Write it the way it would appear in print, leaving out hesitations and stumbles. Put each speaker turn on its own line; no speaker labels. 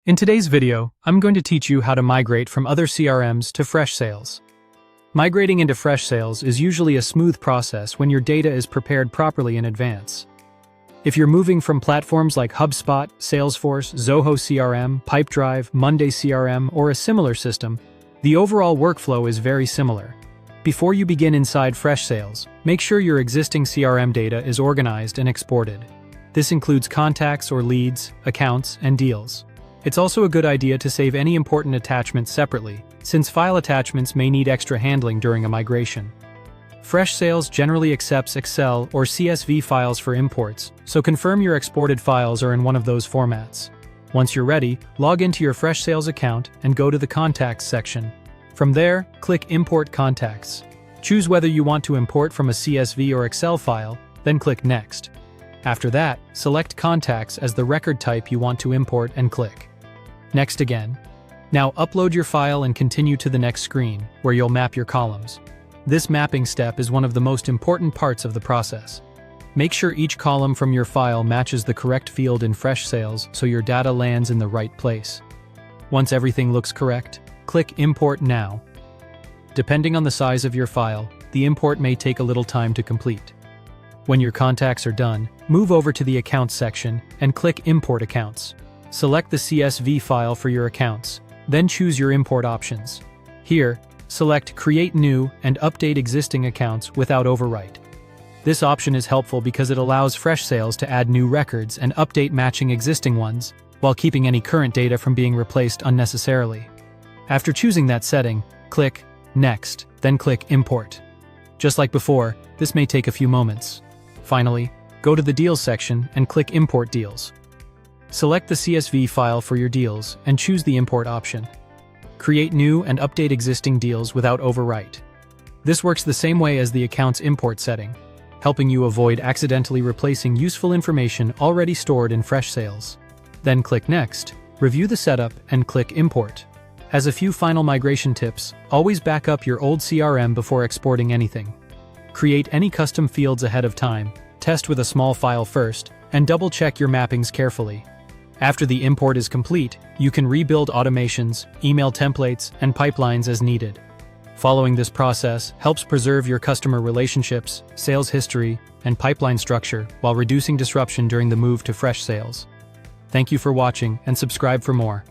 In today's video, I'm going to teach you how to migrate from other CRMs to Freshsales. Migrating into Freshsales is usually a smooth process when your data is prepared properly in advance. If you're moving from platforms like HubSpot, Salesforce, Zoho CRM, Pipedrive, Monday CRM, or a similar system, the overall workflow is very similar. Before you begin inside Freshsales, make sure your existing CRM data is organized and exported. This includes contacts or leads, accounts, and deals. It's also a good idea to save any important attachments separately, since file attachments may need extra handling during a migration. Freshsales generally accepts Excel or CSV files for imports, so confirm your exported files are in one of those formats. Once you're ready, log into your Freshsales account and go to the Contacts section. From there, click Import Contacts. Choose whether you want to import from a CSV or Excel file, then click Next. After that, select Contacts as the record type you want to import and click Next again. Now upload your file and continue to the next screen, where you'll map your columns. This mapping step is one of the most important parts of the process. Make sure each column from your file matches the correct field in Freshsales so your data lands in the right place. Once everything looks correct, click Import Now. Depending on the size of your file, the import may take a little time to complete. When your contacts are done, move over to the Accounts section and click Import Accounts. Select the CSV file for your accounts, then choose your import options. Here, select Create New and Update Existing Accounts without overwrite. This option is helpful because it allows Freshsales to add new records and update matching existing ones, while keeping any current data from being replaced unnecessarily. After choosing that setting, click Next, then click Import. Just like before, this may take a few moments. Finally, go to the Deals section and click Import Deals. Select the CSV file for your deals and choose the import option. Create new and update existing deals without overwrite. This works the same way as the account's import setting, helping you avoid accidentally replacing useful information already stored in Freshsales. Then click Next, review the setup, and click Import. As a few final migration tips, always back up your old CRM before exporting anything. Create any custom fields ahead of time, test with a small file first, and double-check your mappings carefully. After the import is complete, you can rebuild automations, email templates, and pipelines as needed. Following this process helps preserve your customer relationships, sales history, and pipeline structure while reducing disruption during the move to Freshsales. Thank you for watching and subscribe for more.